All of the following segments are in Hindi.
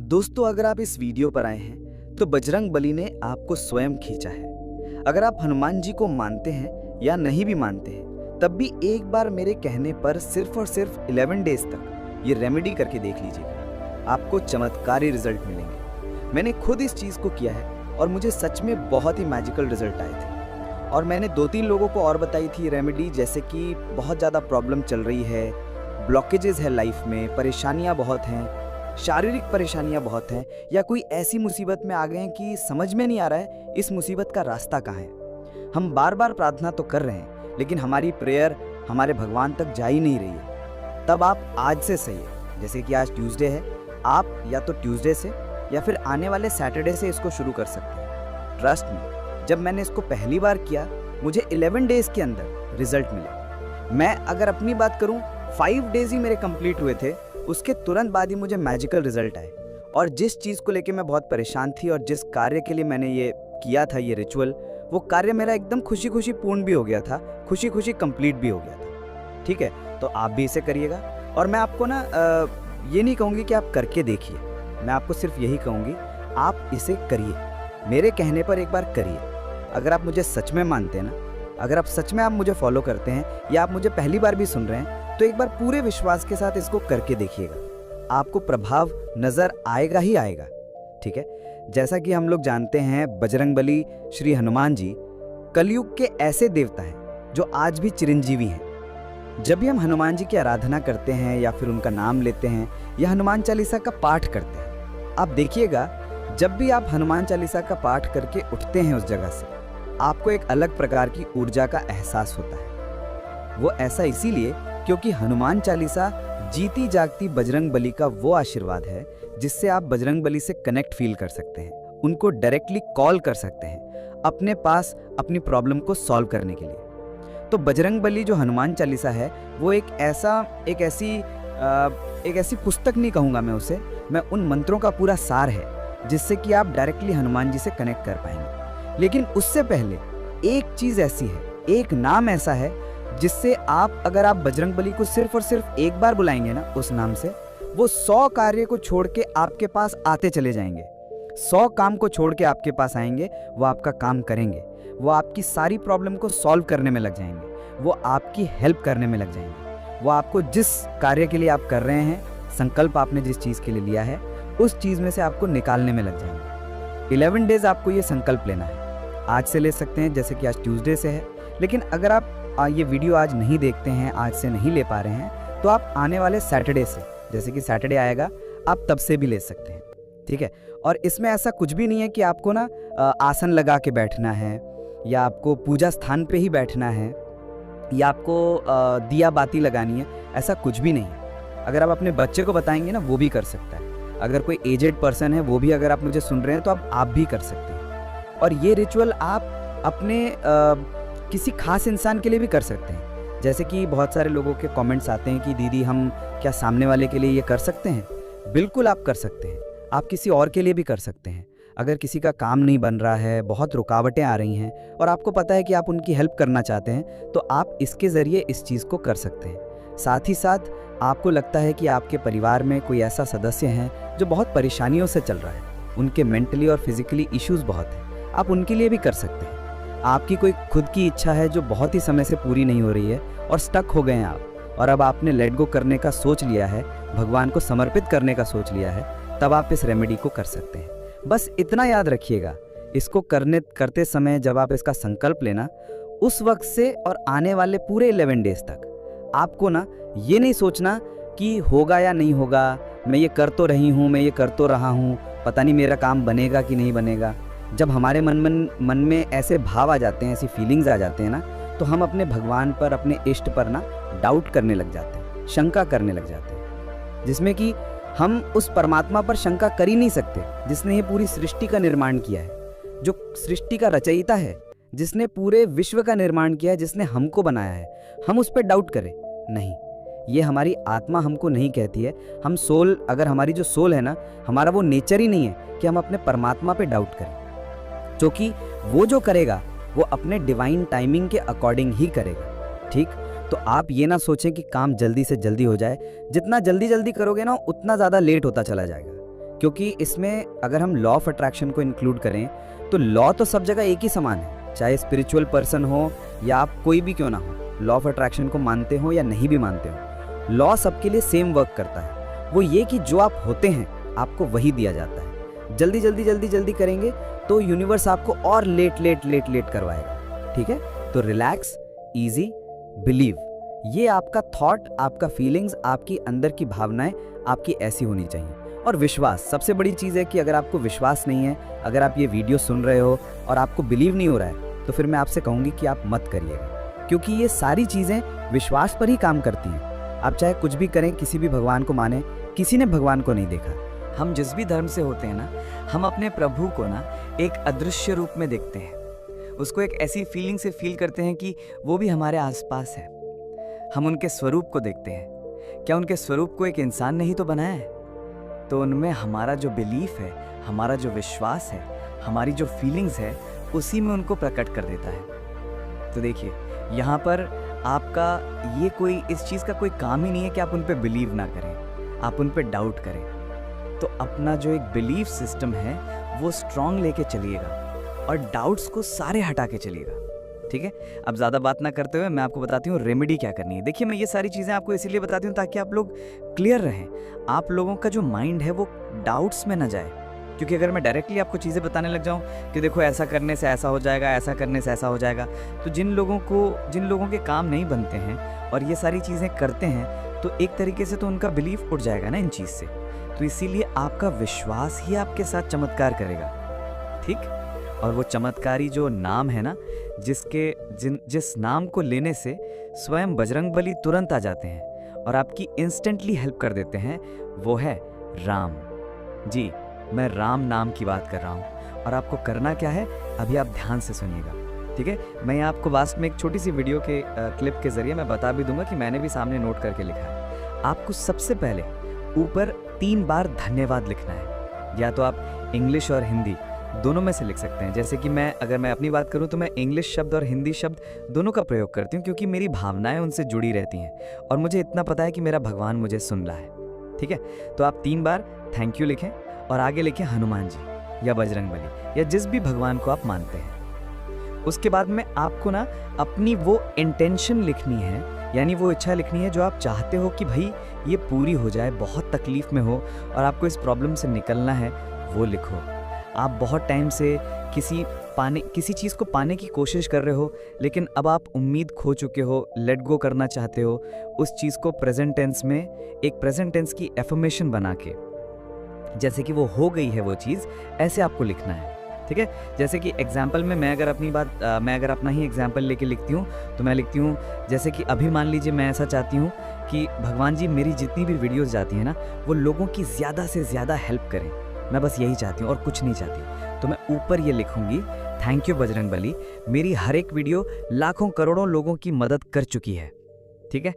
दोस्तों, अगर आप इस वीडियो पर आए हैं तो बजरंग बली ने आपको स्वयं खींचा है। अगर आप हनुमान जी को मानते हैं या नहीं भी मानते हैं, तब भी एक बार मेरे कहने पर सिर्फ और सिर्फ 11 डेज तक ये रेमेडी करके देख लीजिएगा। आपको चमत्कारी रिजल्ट मिलेंगे। मैंने खुद इस चीज़ को किया है और मुझे सच में बहुत ही मैजिकल रिजल्ट आए थे। और मैंने 2-3 लोगों को और बताई थी रेमेडी, जैसे कि बहुत ज़्यादा प्रॉब्लम चल रही है, ब्लॉकेजेस है लाइफ में, परेशानियाँ बहुत हैं, शारीरिक परेशानियां बहुत हैं, या कोई ऐसी मुसीबत में आ गए हैं कि समझ में नहीं आ रहा है इस मुसीबत का रास्ता कहाँ है। हम बार बार प्रार्थना तो कर रहे हैं, लेकिन हमारी प्रेयर हमारे भगवान तक जा ही नहीं रही है। तब आप आज से सही है, जैसे कि आज ट्यूसडे है, आप या तो ट्यूसडे से या फिर आने वाले सैटरडे से इसको शुरू कर सकते हैं। ट्रस्ट में, जब मैंने इसको पहली बार किया, मुझे 11 डेज के अंदर रिजल्ट मिले। मैं अगर अपनी बात करूं, 5 डेज ही मेरे कंप्लीट हुए थे, उसके तुरंत बाद ही मुझे मैजिकल रिजल्ट आए। और जिस चीज़ को लेके मैं बहुत परेशान थी और जिस कार्य के लिए मैंने ये किया था, ये रिचुअल, वो कार्य मेरा एकदम खुशी खुशी पूर्ण भी हो गया था, खुशी खुशी कंप्लीट भी हो गया था। ठीक है, तो आप भी इसे करिएगा। और मैं आपको ना ये नहीं कहूँगी कि आप करके देखिए, मैं आपको सिर्फ यही कहूँगी, आप इसे करिए। मेरे कहने पर एक बार करिए। अगर आप मुझे सच में मानते हैं ना, अगर आप सच में आप मुझे फॉलो करते हैं या आप मुझे पहली बार भी सुन रहे हैं, तो एक बार पूरे विश्वास के साथ इसको करके देखिएगा। आपको प्रभाव नजर आएगा ही आएगा। ठीक है, जैसा कि हम लोग जानते हैं, बजरंगबली श्री हनुमान जी कलयुग के ऐसे देवता हैं जो आज भी चिरंजीवी हैं। जब भी हम हनुमान जी की आराधना करते हैं या फिर उनका नाम लेते हैं या हनुमान चालीसा का पाठ करते हैं, आप देखिएगा, जब भी आप हनुमान चालीसा का पाठ करके उठते हैं उस जगह से, आपको एक अलग प्रकार की ऊर्जा का एहसास होता है। वो ऐसा इसीलिए क्योंकि हनुमान चालीसा जीती जागती बजरंग बली का वो आशीर्वाद है जिससे आप बजरंग बली से कनेक्ट फील कर सकते हैं, उनको डायरेक्टली कॉल कर सकते हैं अपने पास अपनी प्रॉब्लम को सॉल्व करने के लिए। तो बजरंग बली जो हनुमान चालीसा है, वो एक ऐसी पुस्तक नहीं कहूँगा मैं उसे, मैं उन मंत्रों का पूरा सार है जिससे कि आप डायरेक्टली हनुमान जी से कनेक्ट कर पाएंगे। लेकिन उससे पहले एक चीज़ ऐसी है, एक नाम ऐसा है जिससे अगर आप बजरंगबली को सिर्फ और सिर्फ एक बार बुलाएंगे ना, उस नाम से, वो 100 कार्य को छोड़ के आपके पास आते चले जाएंगे। 100 काम को छोड़ के आपके पास आएंगे, वो आपका काम करेंगे, वो आपकी सारी प्रॉब्लम को सॉल्व करने में लग जाएंगे, वो आपकी हेल्प करने में लग जाएंगे, वो आपको जिस कार्य के लिए आप कर रहे हैं, संकल्प आपने जिस चीज़ के लिए लिया है, उस चीज़ में से आपको निकालने में लग जाएंगे। 11 डेज आपको ये संकल्प लेना है। आज से ले सकते हैं, जैसे कि आज ट्यूसडे से है, लेकिन अगर आप ये वीडियो आज नहीं देखते हैं, आज से नहीं ले पा रहे हैं, तो आप आने वाले सैटरडे से, जैसे कि सैटरडे आएगा, आप तब से भी ले सकते हैं। ठीक है, और इसमें ऐसा कुछ भी नहीं है कि आपको ना आसन लगा के बैठना है, या आपको पूजा स्थान पे ही बैठना है, या आपको दिया बाती लगानी है, ऐसा कुछ भी नहीं है। अगर आप अपने बच्चे को बताएंगे ना, वो भी कर सकता है। अगर कोई एजेड पर्सन है, वो भी अगर आप मुझे सुन रहे हैं, तो आप भी कर सकते हैं। और ये रिचुअल आप अपने किसी खास इंसान के लिए भी कर सकते हैं। जैसे कि बहुत सारे लोगों के कमेंट्स आते हैं कि दीदी, हम क्या सामने वाले के लिए ये कर सकते हैं? बिल्कुल आप कर सकते हैं। आप किसी और के लिए भी कर सकते हैं। अगर किसी का काम नहीं बन रहा है, बहुत रुकावटें आ रही हैं और आपको पता है कि आप उनकी हेल्प करना चाहते हैं, तो आप इसके ज़रिए इस चीज़ को कर सकते हैं। साथ ही साथ आपको लगता है कि आपके परिवार में कोई ऐसा सदस्य है जो बहुत परेशानियों से चल रहा है, उनके मेंटली और फिजिकली इश्यूज़ बहुत हैं, आप उनके लिए भी कर सकते हैं। आपकी कोई खुद की इच्छा है जो बहुत ही समय से पूरी नहीं हो रही है और स्टक हो गए हैं आप, और अब आपने लेट गो करने का सोच लिया है, भगवान को समर्पित करने का सोच लिया है, तब आप इस रेमेडी को कर सकते हैं। बस इतना याद रखिएगा, इसको करते समय जब आप इसका संकल्प लेना, उस वक्त से और आने वाले पूरे 11 डेज तक आपको ना ये नहीं सोचना कि होगा या नहीं होगा, मैं ये कर तो रही हूँ, मैं ये कर तो रहा हूँ, पता नहीं मेरा काम बनेगा कि नहीं बनेगा। जब हमारे मन में ऐसे भाव आ जाते हैं, ऐसी फीलिंग्स आ जाते हैं ना, तो हम अपने भगवान पर, अपने इष्ट पर ना डाउट करने लग जाते हैं, शंका करने लग जाते हैं, जिसमें कि हम उस परमात्मा पर शंका कर ही नहीं सकते जिसने ये पूरी सृष्टि का निर्माण किया है, जो सृष्टि का रचयिता है, जिसने पूरे विश्व का निर्माण किया है, जिसने हमको बनाया है। हम उस पर डाउट करें? नहीं, ये हमारी आत्मा हमको नहीं कहती है। हम सोल, अगर हमारी जो सोल है ना, हमारा वो नेचर ही नहीं है कि हम अपने परमात्मा पे डाउट करें, क्योंकि वो जो करेगा वो अपने डिवाइन टाइमिंग के अकॉर्डिंग ही करेगा। ठीक, तो आप ये ना सोचें कि काम जल्दी से जल्दी हो जाए। जितना जल्दी जल्दी करोगे ना, उतना ज़्यादा लेट होता चला जाएगा, क्योंकि इसमें अगर हम लॉ ऑफ अट्रैक्शन को इंक्लूड करें तो लॉ तो सब जगह एक ही समान है, चाहे स्पिरिचुअल पर्सन हो या आप कोई भी क्यों ना हो, लॉ ऑफ अट्रैक्शन को मानते हो या नहीं भी मानते हो, लॉ सबके लिए सेम वर्क करता है। वो ये कि जो आप होते हैं आपको वही दिया जाता है। जल्दी जल्दी जल्दी जल्दी करेंगे तो यूनिवर्स आपको और लेट लेट लेट लेट करवाएगा। ठीक है, तो रिलैक्स, इजी, बिलीव, ये आपका थॉट, आपका फीलिंग्स, आपकी अंदर की भावनाएं आपकी ऐसी होनी चाहिए। और विश्वास, सबसे बड़ी चीज़ है कि अगर आपको विश्वास नहीं है, अगर आप ये वीडियो सुन रहे हो और आपको बिलीव नहीं हो रहा है, तो फिर मैं आपसे कहूँगी कि आप मत करिएगा, क्योंकि ये सारी चीज़ें विश्वास पर ही काम करती हैं। आप चाहे कुछ भी करें, किसी भी भगवान को माने, किसी ने भगवान को नहीं देखा। हम जिस भी धर्म से होते हैं ना, हम अपने प्रभु को ना एक अदृश्य रूप में देखते हैं, उसको एक ऐसी फीलिंग से फील करते हैं कि वो भी हमारे आसपास है। हम उनके स्वरूप को देखते हैं। क्या उनके स्वरूप को एक इंसान ने ही तो बनाया है? तो उनमें हमारा जो बिलीफ है, हमारा जो विश्वास है, हमारी जो फीलिंग्स है, उसी में उनको प्रकट कर देता है। तो देखिए, यहाँ पर आपका ये कोई इस चीज़ का कोई काम ही नहीं है कि आप उन पे बिलीव ना करें, आप उन पे डाउट करें। तो अपना जो एक बिलीफ सिस्टम है वो स्ट्रांग लेके चलिएगा और डाउट्स को सारे हटा के चलिएगा। ठीक है, अब ज़्यादा बात ना करते हुए मैं आपको बताती हूँ रेमेडी क्या करनी है। देखिए, मैं ये सारी चीज़ें आपको इसीलिए बताती हूँ ताकि आप लोग क्लियर रहें, आप लोगों का जो माइंड है वो डाउट्स में ना जाए। क्योंकि अगर मैं डायरेक्टली आपको चीज़ें बताने लग जाऊँ कि देखो ऐसा करने से ऐसा हो जाएगा, ऐसा करने से ऐसा हो जाएगा, तो जिन लोगों के काम नहीं बनते हैं और ये सारी चीज़ें करते हैं, तो एक तरीके से तो उनका बिलीफ उठ जाएगा ना इन चीज़ से। तो इसीलिए आपका विश्वास ही आपके साथ चमत्कार करेगा। ठीक, और वो चमत्कारी जो नाम है ना, जिस नाम को लेने से स्वयं बजरंगबली तुरंत आ जाते हैं और आपकी इंस्टेंटली हेल्प कर देते हैं, वो है राम। जी, मैं राम नाम की बात कर रहा हूँ। और आपको करना क्या है, अभी आप ध्यान से सुनिएगा। ठीक है, मैं आपको वास्ट में एक छोटी सी वीडियो के क्लिप के जरिए मैं बता भी दूंगा कि मैंने भी सामने नोट करके लिखा है। आपको सबसे पहले ऊपर 3 बार धन्यवाद लिखना है। या तो आप इंग्लिश और हिंदी दोनों में से लिख सकते हैं। जैसे कि अगर मैं अपनी बात करूं तो मैं इंग्लिश शब्द और हिंदी शब्द दोनों का प्रयोग करती हूं, क्योंकि मेरी भावनाएं उनसे जुड़ी रहती हैं और मुझे इतना पता है कि मेरा भगवान मुझे सुन रहा है। ठीक है, तो आप 3 बार थैंक यू लिखें और आगे लिखें हनुमान जी या बजरंगबली या जिस भी भगवान को आप मानते हैं। उसके बाद में आपको ना अपनी वो इंटेंशन लिखनी है, यानी वो इच्छा लिखनी है जो आप चाहते हो कि भाई ये पूरी हो जाए, बहुत तकलीफ में हो और आपको इस प्रॉब्लम से निकलना है, वो लिखो। आप बहुत टाइम से किसी चीज़ को पाने की कोशिश कर रहे हो, लेकिन अब आप उम्मीद खो चुके हो, लेट गो करना चाहते हो, उस चीज़ को प्रेजेंट टेंस में एक प्रेजेंट टेंस की एफर्मेशन बना के, जैसे कि वो हो गई है वो चीज़, ऐसे आपको लिखना है। ठीक है, जैसे कि एग्जाम्पल में मैं अगर अपना ही एग्जाम्पल लेके लिखती हूँ तो मैं लिखती हूँ, जैसे कि अभी मान लीजिए मैं ऐसा चाहती हूँ कि भगवान जी मेरी जितनी भी वीडियोस जाती हैं ना, वो लोगों की ज़्यादा से ज़्यादा हेल्प करें। मैं बस यही चाहती हूँ और कुछ नहीं चाहती। तो मैं ऊपर ये लिखूँगी, थैंक यू बजरंगबली, मेरी हर एक वीडियो लाखों करोड़ों लोगों की मदद कर चुकी है। ठीक है,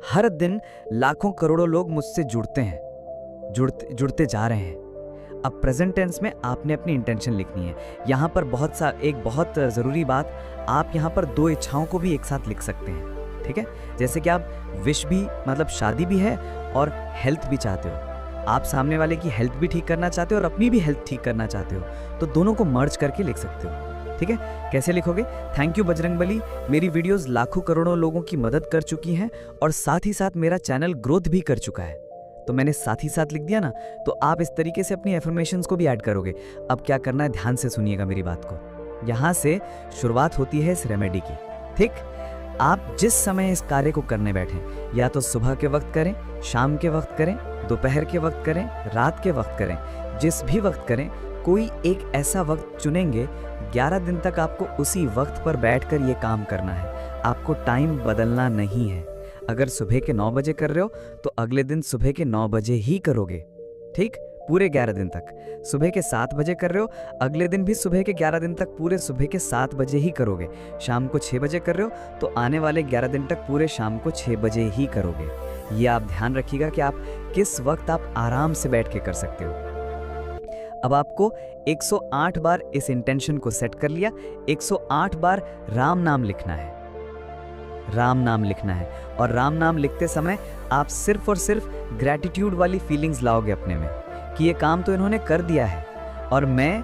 हर दिन लाखों करोड़ों लोग मुझसे जुड़ते जा रहे हैं। अब प्रेजेंट टेंस में आपने अपनी इंटेंशन लिखनी है। यहाँ पर एक बहुत ज़रूरी बात, आप यहाँ पर 2 इच्छाओं को भी एक साथ लिख सकते हैं। ठीक है, जैसे कि आप विश भी, मतलब शादी भी है और हेल्थ भी चाहते हो, आप सामने वाले की हेल्थ भी ठीक करना चाहते हो और अपनी भी हेल्थ ठीक करना चाहते हो, तो दोनों को मर्ज करके लिख सकते हो। ठीक है, कैसे लिखोगे, थैंक यू बजरंगबली, मेरी वीडियोस लाखों करोड़ों लोगों की मदद कर चुकी हैं और साथ ही साथ मेरा चैनल ग्रोथ भी कर चुका है। तो मैंने साथ ही साथ लिख दिया ना, तो आप इस तरीके से अपनी एफर्मेशंस को भी ऐड करोगे। अब क्या करना है, ध्यान से सुनिएगा मेरी बात को। यहाँ से शुरुआत होती है इस रेमेडी की। ठीक, आप जिस समय इस कार्य को करने बैठें, या तो सुबह के वक्त करें, शाम के वक्त करें, दोपहर के वक्त करें, रात के वक्त करें, जिस भी वक्त करें, कोई एक ऐसा वक्त चुनेंगे। 11 दिन तक आपको उसी वक्त पर बैठकर ये काम करना है, आपको टाइम बदलना नहीं है। अगर सुबह के 9 बजे कर रहे हो तो अगले दिन सुबह के 9 बजे ही करोगे। ठीक, पूरे 11 दिन तक। सुबह के 7 बजे कर रहे हो, अगले दिन भी सुबह के 11 दिन तक पूरे सुबह के 7 बजे ही करोगे। शाम को 6 बजे कर रहे हो तो आने वाले 11 दिन तक पूरे शाम को 6 बजे ही करोगे। ये आप ध्यान रखिएगा कि आप किस वक्त आप आराम से बैठ के कर सकते हो। अब आपको 108 बार इस इंटेंशन को सेट कर लिया, 108 बार राम नाम लिखना है, राम नाम लिखना है। और राम नाम लिखते समय आप सिर्फ और सिर्फ ग्रैटिट्यूड वाली फीलिंग्स लाओगे अपने में, कि ये काम तो इन्होंने कर दिया है और मैं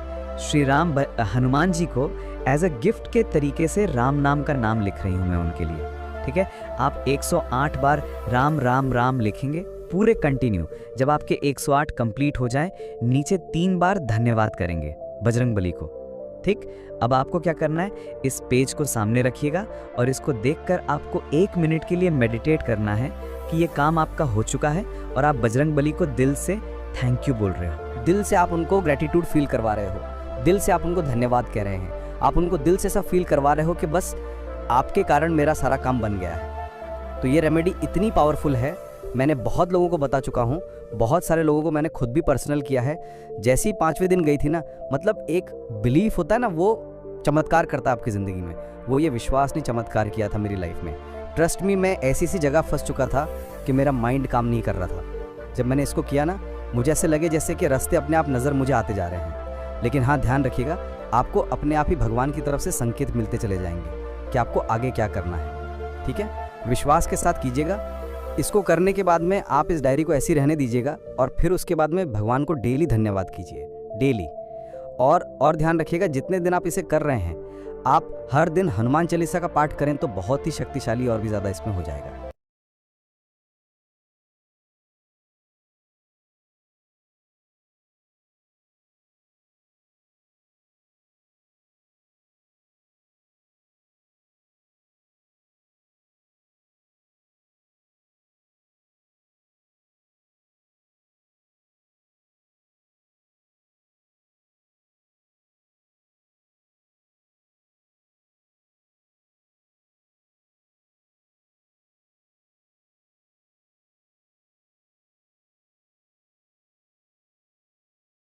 हनुमान जी को एज अ गिफ्ट के तरीके से राम नाम का नाम लिख रही हूँ मैं उनके लिए। ठीक है, आप 108 बार राम राम राम लिखेंगे पूरे कंटिन्यू। जब आपके 108 कंप्लीट हो जाए, नीचे 3 बार धन्यवाद करेंगे बजरंगबली को। ठीक, अब आपको क्या करना है, इस पेज को सामने रखिएगा और इसको देखकर आपको 1 मिनट के लिए मेडिटेट करना है कि ये काम आपका हो चुका है और आप बजरंगबली को दिल से थैंक यू बोल रहे हो। दिल से आप उनको ग्रेटिट्यूड फील करवा रहे हो, दिल से आप उनको धन्यवाद कह रहे हैं, आप उनको दिल से सब फील करवा रहे हो कि बस आपके कारण मेरा सारा काम बन गया है। तो ये रेमेडी इतनी पावरफुल है, मैंने बहुत लोगों को बता चुका हूँ, बहुत सारे लोगों को मैंने खुद भी पर्सनल किया है। जैसे ही 5वें दिन गई थी ना, मतलब एक बिलीफ होता है ना, वो चमत्कार करता है आपकी ज़िंदगी में। वो ये विश्वास ने चमत्कार किया था मेरी लाइफ में। ट्रस्ट मी, मैं ऐसी सी जगह फंस चुका था कि मेरा माइंड काम नहीं कर रहा था। जब मैंने इसको किया ना, मुझे ऐसे लगे जैसे कि रास्ते अपने आप नज़र मुझे आते जा रहे हैं। लेकिन हाँ, ध्यान रखिएगा, आपको अपने आप ही भगवान की तरफ से संकेत मिलते चले जाएंगे कि आपको आगे क्या करना है। ठीक है, विश्वास के साथ कीजिएगा। इसको करने के बाद में आप इस डायरी को ऐसी रहने दीजिएगा और फिर उसके बाद में भगवान को डेली धन्यवाद कीजिए, डेली। और ध्यान रखिएगा, जितने दिन आप इसे कर रहे हैं, आप हर दिन हनुमान चालीसा का पाठ करें तो बहुत ही शक्तिशाली और भी ज़्यादा इसमें हो जाएगा।